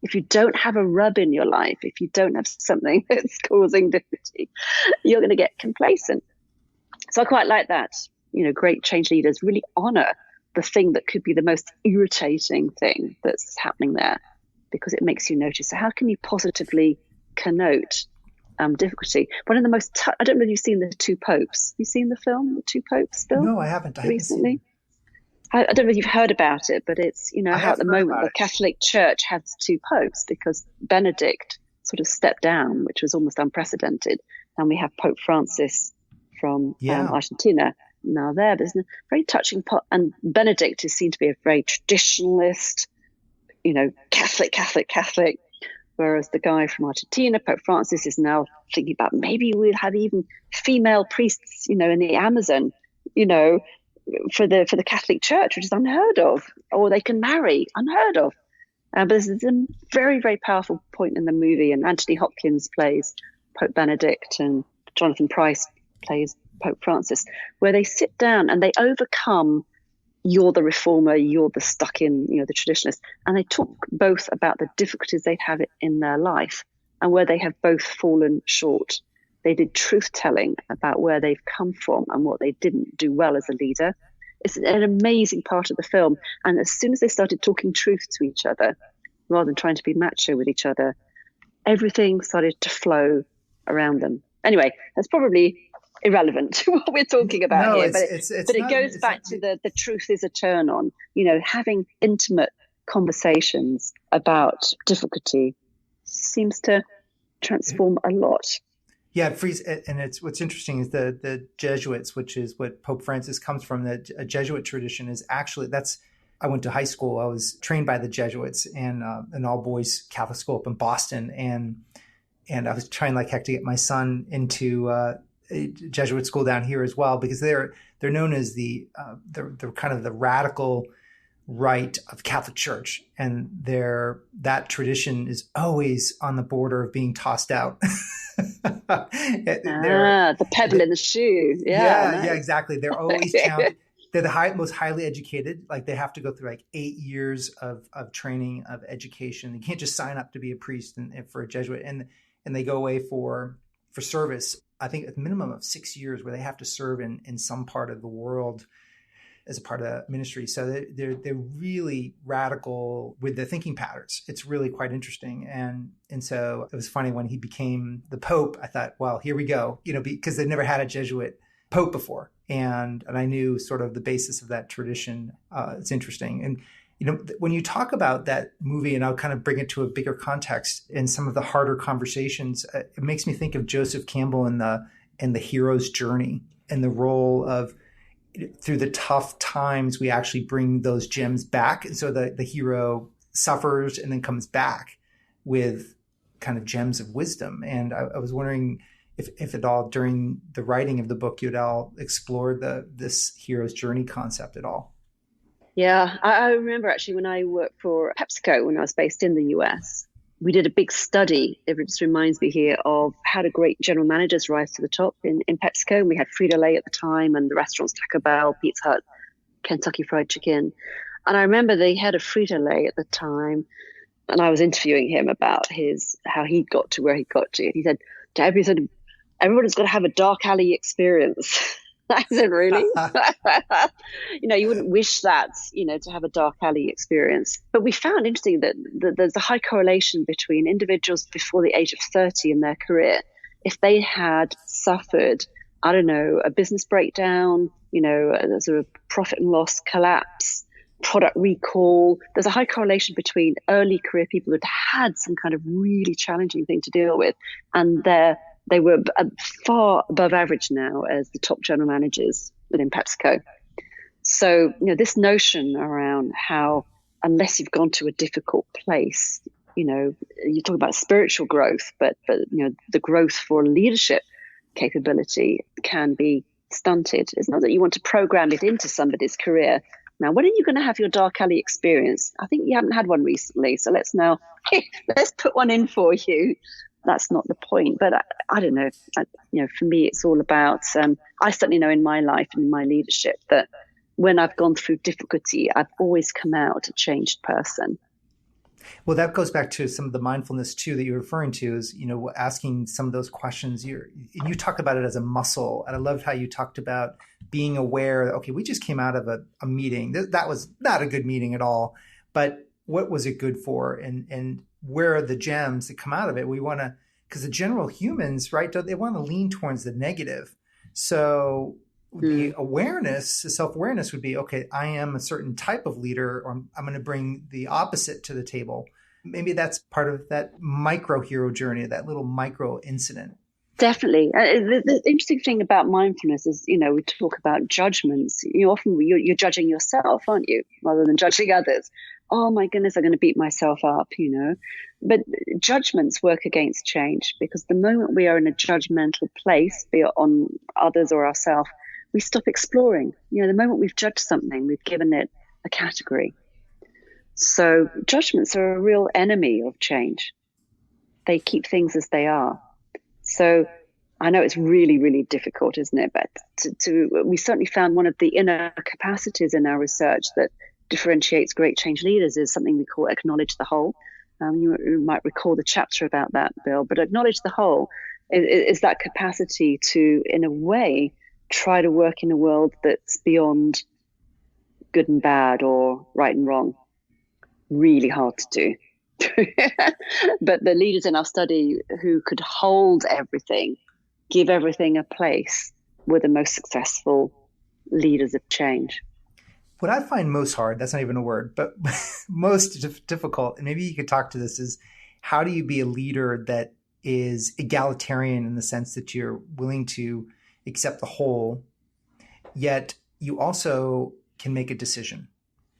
If you don't have a rub in your life, if you don't have something that's causing difficulty, you're going to get complacent. So I quite like that. Great change leaders really honor the thing that could be the most irritating thing that's happening there, because it makes you notice. So how can you positively connote difficulty? One of the most, I don't know if you've seen The Two Popes. Have you seen the film, The Two Popes, Bill? No, I haven't. Recently. I don't know if you've heard about it, but it's, how at the moment the Catholic Church has two popes, because Benedict sort of stepped down, which was almost unprecedented. And we have Pope Francis from Argentina now there. But it's a very touching pot. And Benedict is seen to be a very traditionalist, Catholic. Whereas the guy from Argentina, Pope Francis, is now thinking about maybe we'll have even female priests, in the Amazon, for the Catholic Church, which is unheard of, or they can marry, unheard of. But there's a very, very powerful point in the movie, and Anthony Hopkins plays Pope Benedict and Jonathan Pryce plays Pope Francis, where they sit down and they overcome, you're the reformer, you're the stuck in, the traditionalist. And they talk both about the difficulties they've had in their life and where they have both fallen short. They did truth telling about where they've come from and what they didn't do well as a leader. It's an amazing part of the film. And as soon as they started talking truth to each other, rather than trying to be macho with each other, everything started to flow around them. Anyway, that's probably irrelevant to what we're talking about here. But it goes back to the truth is a turn on, having intimate conversations about difficulty seems to transform a lot. Yeah, it frees, and it's what's interesting is the Jesuits, which is what Pope Francis comes from. A Jesuit tradition is actually I went to high school. I was trained by the Jesuits and an all boys Catholic school up in Boston, and I was trying like heck to get my son into a Jesuit school down here as well, because they're known as they're kind of the radical right of Catholic Church, and that tradition is always on the border of being tossed out. The pebble in the shoe. Yeah, exactly. They're always challenged. They're the most highly educated. Like they have to go through like 8 years of training, of education. You can't just sign up to be a priest and for a Jesuit, and they go away for service. I think at the minimum of 6 years, where they have to serve in some part of the world as a part of ministry. So they're really radical with their thinking patterns. It's really quite interesting. And so it was funny when he became the Pope. I thought, well, here we go, because they've never had a Jesuit Pope before. And I knew sort of the basis of that tradition. It's interesting. And, when you talk about that movie, and I'll kind of bring it to a bigger context in some of the harder conversations, it makes me think of Joseph Campbell in the hero's journey, and the role of, through the tough times, we actually bring those gems back. And so the hero suffers and then comes back with kind of gems of wisdom. And I was wondering if at all during the writing of the book, you'd all explore this hero's journey concept at all. Yeah, I remember actually when I worked for PepsiCo, when I was based in the US, we did a big study. It just reminds me here of how do great general managers rise to the top in PepsiCo. And we had Frito-Lay at the time, and the restaurants Taco Bell, Pizza Hut, Kentucky Fried Chicken. And I remember they had a Frito-Lay at the time, and I was interviewing him about how he got to where he got to. And he said, everybody's got to have a dark alley experience. I said, really? You wouldn't wish that, to have a dark alley experience. But we found interesting that there's a high correlation between individuals before the age of 30 in their career. If they had suffered, I don't know, a business breakdown, a sort of profit and loss collapse, product recall, there's a high correlation between early career people who'd had some kind of really challenging thing to deal with, and they were far above average now as the top general managers within PepsiCo. So, this notion around how, unless you've gone to a difficult place, you talk about spiritual growth, but the growth for leadership capability can be stunted. It's not that you want to program it into somebody's career. Now, when are you going to have your dark alley experience? I think you haven't had one recently, so let's put one in for you. That's not the point, but I don't know. For me, it's all about, I certainly know in my life and in my leadership that when I've gone through difficulty, I've always come out a changed person. Well, that goes back to some of the mindfulness too that you're referring to, is, asking some of those questions. You talk about it as a muscle. And I loved how you talked about being aware, okay, we just came out of a meeting. That was not a good meeting at all, but what was it good for? And where are the gems that come out of it? We want to, because the general humans, right, they want to lean towards the negative. So the awareness, the self-awareness would be, okay, I am a certain type of leader, or I'm going to bring the opposite to the table. Maybe that's part of that micro hero journey, that little micro incident. Definitely. The interesting thing about mindfulness is, we talk about judgments. Often you're judging yourself, aren't you, rather than judging others. Oh my goodness, I'm going to beat myself up, But judgments work against change, because the moment we are in a judgmental place, be it on others or ourselves, we stop exploring. The moment we've judged something, we've given it a category. So judgments are a real enemy of change. They keep things as they are. So I know it's really, really difficult, isn't it? But we certainly found one of the inner capacities in our research that differentiates great change leaders is something we call acknowledge the whole. You might recall the chapter about that, Bill, but acknowledge the whole is that capacity to, in a way, try to work in a world that's beyond good and bad or right and wrong. Really hard to do. But the leaders in our study who could hold everything, give everything a place, were the most successful leaders of change. What I find most hard, that's not even a word, but most difficult, and maybe you could talk to this, is how do you be a leader that is egalitarian in the sense that you're willing to accept the whole, yet you also can make a decision.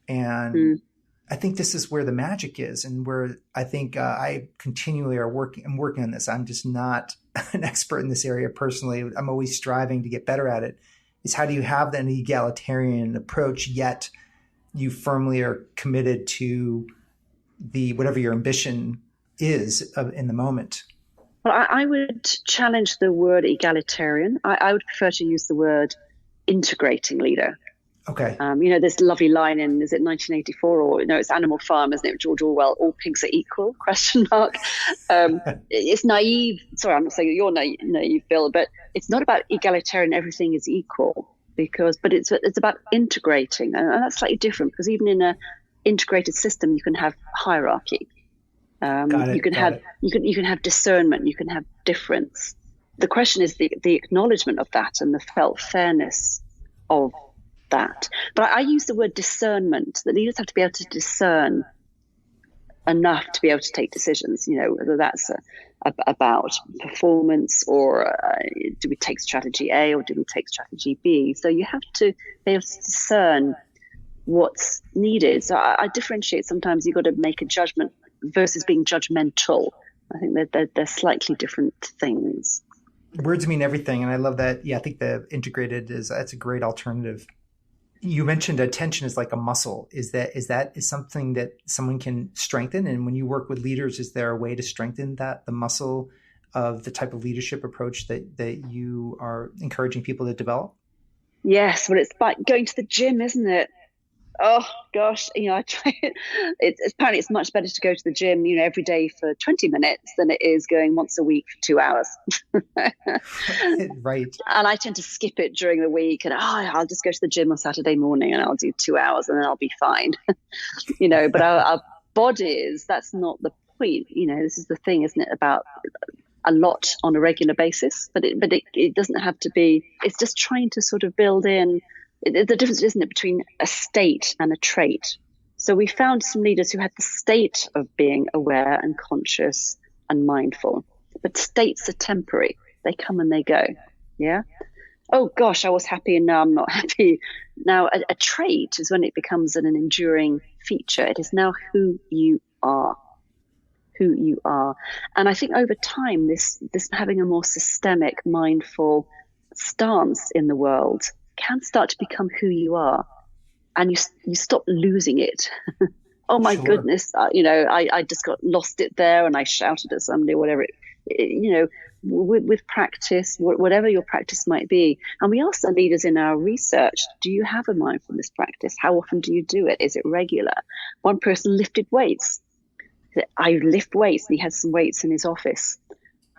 And I think this is where the magic is, and where I think I continually I'm working on this. I'm just not an expert in this area personally. I'm always striving to get better at it. Is how do you have an egalitarian approach, yet you firmly are committed to the whatever your ambition is in the moment? Well, I would challenge the word egalitarian. I would prefer to use the word integrating leader. Okay. This lovely line in, is it 1984 or no, it's Animal Farm, isn't it? George Orwell, all pigs are equal, ? It's naive. Sorry, I'm not saying you're naive, Bill, but it's not about egalitarian, everything is equal, but it's about integrating. And that's slightly different because even in an integrated system, you can have hierarchy. You can have discernment, you can have difference. The question is the acknowledgement of that and the felt fairness of that. But I use the word discernment. The leaders have to be able to discern enough to be able to take decisions, whether that's about performance or do we take strategy A or do we take strategy B? So you have to be able to discern what's needed. So I differentiate. Sometimes you've got to make a judgment versus being judgmental. I think they're slightly different things. Words mean everything. And I love that. Yeah, I think the integrated that's a great alternative. You mentioned attention is like a muscle. Is something that someone can strengthen? And when you work with leaders, is there a way to strengthen the muscle of the type of leadership approach that you are encouraging people to develop? Yes. Well, it's like going to the gym, isn't it? Oh gosh, I try. Apparently it's much better to go to the gym, every day for 20 minutes than it is going once a week for 2 hours. Right. And I tend to skip it during the week, and I'll just go to the gym on Saturday morning and I'll do 2 hours and then I'll be fine. But our bodies, that's not the point. This is the thing, isn't it? About a lot on a regular basis, but it doesn't have to be. It's just trying to sort of build in. The difference, isn't it, between a state and a trait? So we found some leaders who had the state of being aware and conscious and mindful, but states are temporary. They come and they go. Yeah. Oh gosh, I was happy and now I'm not happy. Now a trait is when it becomes an enduring feature. It is now who you are. And I think over time, this having a more systemic, mindful stance in the world can start to become who you are, and you stop losing it. Oh my goodness, I just got lost it there and I shouted at somebody, whatever with practice, whatever your practice might be. And we asked the leaders in our research, do you have a mindfulness practice? How often do you do it? Is it regular? One person lifted weights. I lift weights, and he had some weights in his office.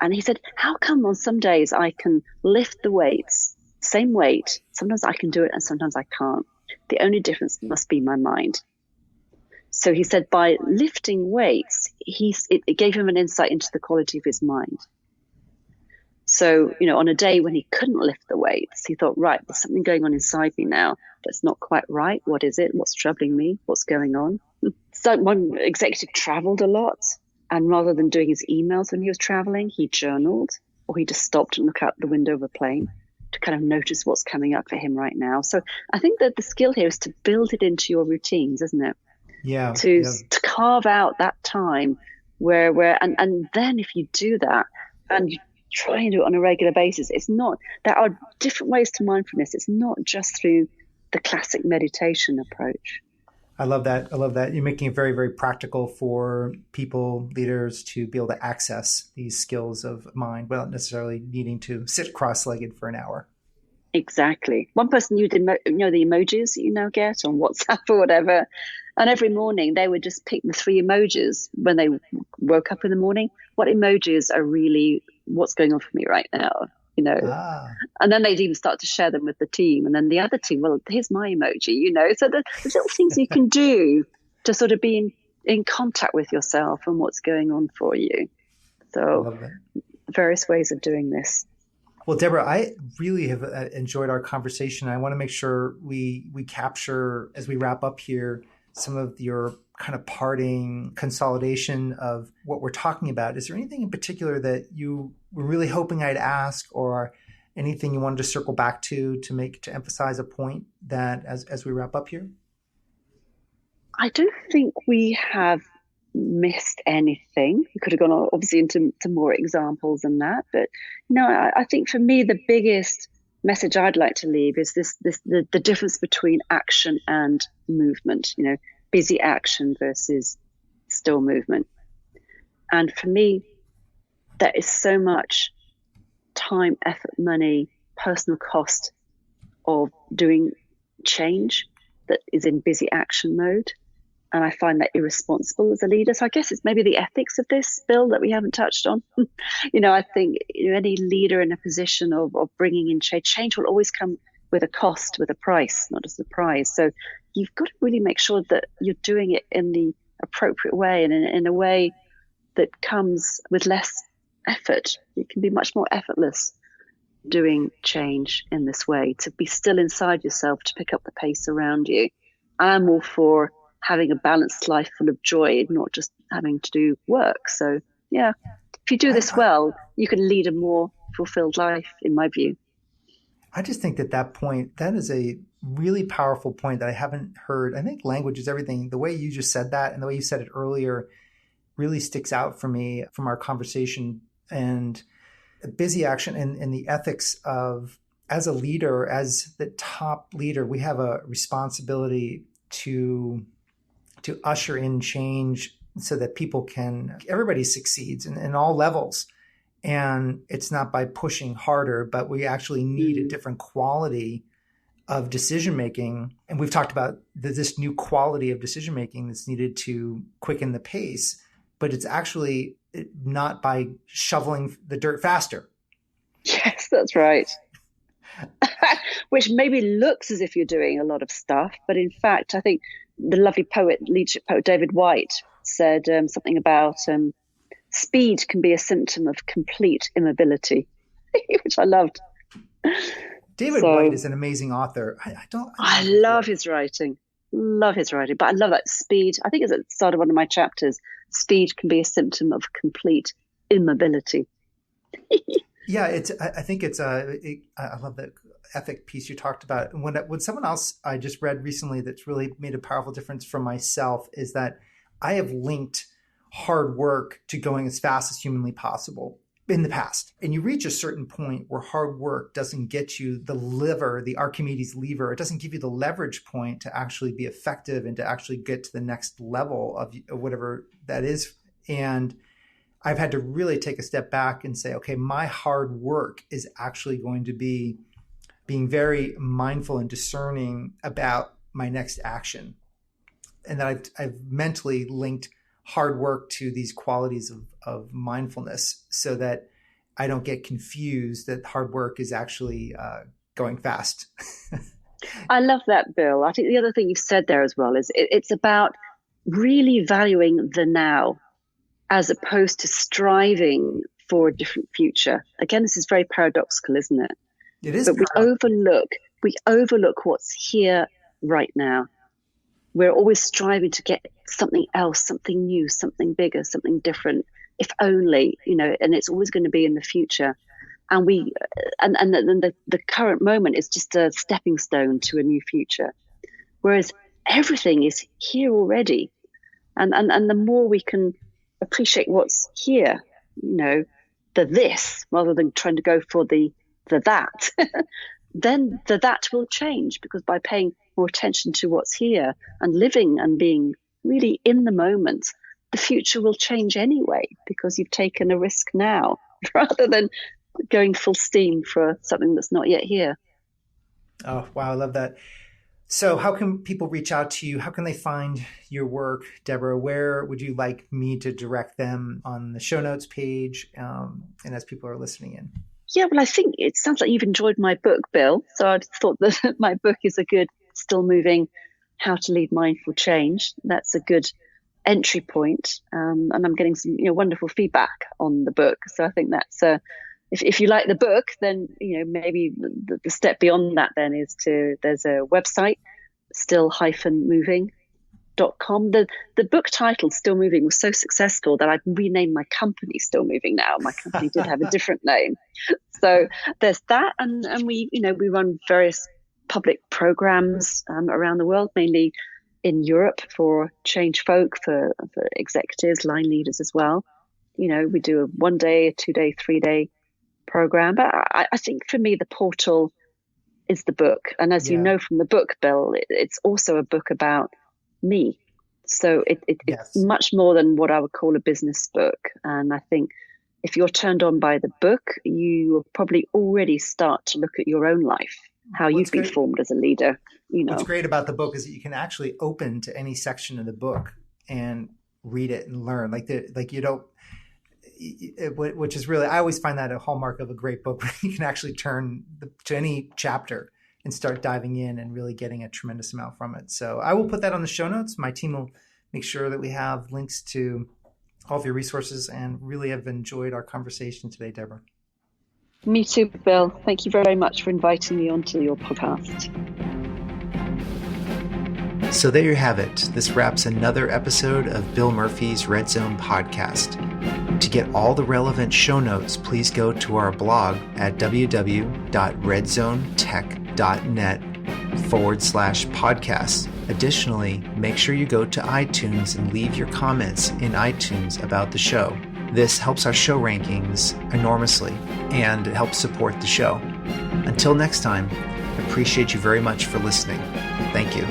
And he said, how come on some days I can lift the weights, same weight, sometimes I can do it and sometimes I can't. The only difference must be my mind. So he said by lifting weights, it gave him an insight into the quality of his mind. So, on a day when he couldn't lift the weights, he thought, right, there's something going on inside me now that's not quite right. What is it? What's troubling me? What's going on? So one executive traveled a lot, and rather than doing his emails when he was traveling, he journaled, or he just stopped and looked out the window of a plane to kind of notice what's coming up for him right now. So I think that the skill here is to build it into your routines, isn't it? Yeah. To carve out that time where and then if you do that and you try and do it on a regular basis, there are different ways to mindfulness. It's not just through the classic meditation approach. I love that. I love that. You're making it very, very practical for people, leaders to be able to access these skills of mind without necessarily needing to sit cross-legged for an hour. Exactly. One person used the emojis that you now get on WhatsApp or whatever. And every morning they would just pick the 3 emojis when they woke up in the morning. What emojis are really what's going on for me right now? And then they'd even start to share them with the team. And then the other team, well, here's my emoji, So there's little things you can do to sort of be in contact with yourself and what's going on for you. So various ways of doing this. Well, Deborah, I really have enjoyed our conversation. I want to make sure we capture, as we wrap up here, some of your kind of parting consolidation of what we're talking about. Is there anything in particular that you were really hoping I'd ask, or anything you wanted to circle back to emphasize a point that as we wrap up here? I don't think we have missed anything. We could have gone obviously into more examples than that, but I think for me the biggest message I'd like to leave is the difference between action and movement. Busy action versus still movement. And for me, there is so much time, effort, money, personal cost of doing change that is in busy action mode. And I find that irresponsible as a leader. So I guess it's maybe the ethics of this, Bill, that we haven't touched on. I think any leader in a position of bringing in change will always come with a cost, with a price, not a surprise. So you've got to really make sure that you're doing it in the appropriate way and in a way that comes with less effort. You can be much more effortless doing change in this way, to be still inside yourself, to pick up the pace around you. I'm all for having a balanced life full of joy, not just having to do work. So, yeah, if you do this well, you can lead a more fulfilled life, in my view. I just think that point, that is a really powerful point that I haven't heard. I think language is everything. The way you just said that and the way you said it earlier really sticks out for me from our conversation. And busy action and the ethics of, as a leader, as the top leader, we have a responsibility to usher in change so that everybody succeeds in all levels. And it's not by pushing harder, but we actually need a different quality of decision-making. And we've talked about this new quality of decision-making that's needed to quicken the pace, but it's actually not by shoveling the dirt faster. Yes, that's right. Which maybe looks as if you're doing a lot of stuff, but in fact, I think the lovely leadership poet David White said something about speed can be a symptom of complete immobility, which I loved. David White is an amazing author. I love his writing. Love his writing, but I love that speed. I think it's at the start of one of my chapters. Speed can be a symptom of complete immobility. Yeah, I think it's I love that ethic piece you talked about. And when someone else I just read recently that's really made a powerful difference for myself is that I have linked hard work to going as fast as humanly possible in the past. And you reach a certain point where hard work doesn't get you the lever, the Archimedes lever. It doesn't give you the leverage point to actually be effective and to actually get to the next level of whatever that is. And I've had to really take a step back and say, okay, my hard work is actually going to be being very mindful and discerning about my next action. And that I've mentally linked hard work to these qualities of mindfulness so that I don't get confused that hard work is actually going fast. I love that, Bill. I think the other thing you've said there as well is it's about really valuing the now as opposed to striving for a different future. Again, this is very paradoxical, isn't it? It is. But we overlook what's here right now. We're always striving to get something else, something new, something bigger, something different, if only, and it's always going to be in the future. And the current moment is just a stepping stone to a new future. Whereas everything is here already. And the more we can appreciate what's here, the this, rather than trying to go for the that, then that will change, because by paying more attention to what's here and living and being really in the moment, the future will change anyway, because you've taken a risk now rather than going full steam for something that's not yet here. Oh, wow. I love that. So how can people reach out to you? How can they find your work, Deborah? Where would you like me to direct them on the show notes page, and as people are listening in? Yeah, well, I think it sounds like you've enjoyed my book, Bill. So I thought that my book is a good, still moving, How to Lead Mindful Change. That's a good entry point. And I'm getting some wonderful feedback on the book. So I think that's if you like the book, then maybe the step beyond that then is there's a website, still-moving.com. The book title Still Moving was so successful that I've renamed my company Still Moving now. My company did have a different name. So there's that, and we run various public programs around the world, mainly in Europe for change folk, for executives, line leaders as well. We do a 1 day, a 2 day, 3 day program. But I think for me, the portal is the book. And as you know from the book, Bill, it's also a book about me. So it's much more than what I would call a business book. And I think if you're turned on by the book, you will probably already start to look at your own life, how you've been formed as a leader. What's great about the book is that you can actually open to any section of the book and read it and learn. Which is really, I always find that a hallmark of a great book, where you can actually turn to any chapter and start diving in and really getting a tremendous amount from it. So I will put that on the show notes. My team will make sure that we have links to all of your resources, and really have enjoyed our conversation today, Deborah. Me too, Bill. Thank you very much for inviting me onto your podcast. So there you have it. This wraps another episode of Bill Murphy's Red Zone podcast. To get all the relevant show notes, please go to our blog at www.redzonetech.net/podcast. Additionally, make sure you go to iTunes and leave your comments in iTunes about the show. This helps our show rankings enormously, and it helps support the show. Until next time, I appreciate you very much for listening. Thank you.